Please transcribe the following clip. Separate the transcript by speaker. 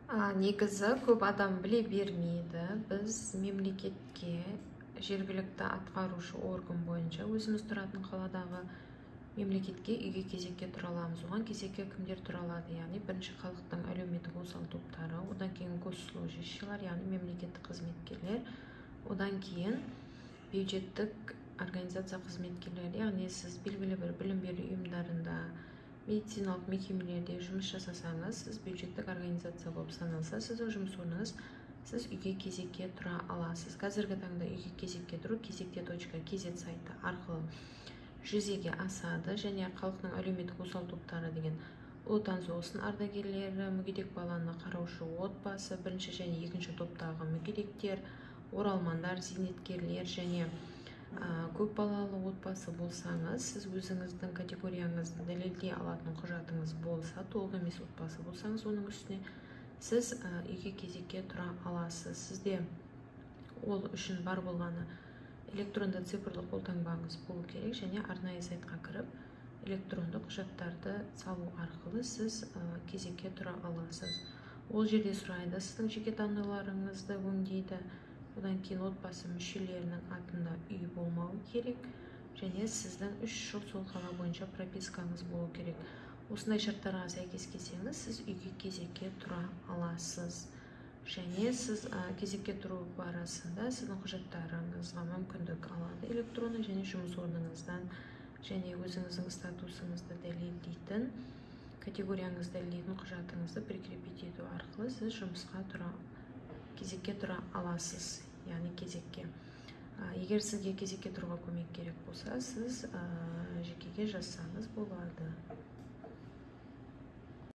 Speaker 1: Негізі көп адам біле бермейді. Біз мемлекетке жергілікті атқарушы орган бойынша өзіміз тұратын қаладағы мемлекетке үйге кезекке тұра аламыз. Оған кезекке кімдер тұра алады? Яғни бірінші халықтың әлеуметтік осал топтары, одан кейін госслужащийлар, яғни мемлекеттік қызметкерлер, одан кейін бюджеттік организация қызметкерлері, яғни сіз белгілі бір білім беру ұйымдарында, медициналық мекемелерде жұмыс жасасаңыз, сіз бюджеттік организация болып саналса, сіздің жұмыс орныңыз, сіз үйге кезекке тұра аласыз. Қазіргі таңда үйге кезекке тұру кезекте.kz сайты арқылы жүзеге асады, және халықтың әлеуметтік осал топтары деген Ұлы Отан соғысының ардагерлері, мүгедек баланы қараушы отбасы, бірінші және екінші топтағы мүгедектер, оралмандар, зейнеткерлер және көп балалы отбасы болсаңыз, сіз өзіңіздің категорияңызды дәлелдей алатын құжатыңыз болса, толық емес отбасы болсаңыз, оның үстіне сіз үйге кезекке тұра аласыз. Сізде ол үшін бар болғаны электронды цифрлы қолтаңбаңыз болу керек, және арнайы сайтқа кіріп, электронды құжаттарды салу арқылы сіз кезекке тұра аласыз. Ол жерде сұрайды, сіздің жеке даналарыңызды өңдейді, одан кейін отбасы мүшелерінің атында үй болмауы керек, және сіздің 3 жыл сол қала бойынша пропискаңыз болу керек. Осындай шарттарға сәйкес келсеңіз, сіз үйге кезекке тұра аласыз. Және сіз кезекке тұру барысында сіздің құжаттарыңызға мүмкіндік алады, электронды және жұмыс орныңыздан, және өзіңіздің статусыңызды дәлелдейтін, категорияңызды дәлелдейтін құжатыңызды прикрепить ету арқылы сіз жұмысқа кезекке тұра аласыз, яғни кезекке. Егер сізге кезекке тұруға көмек керек болса, сіз жекеге жазсаңыз болады.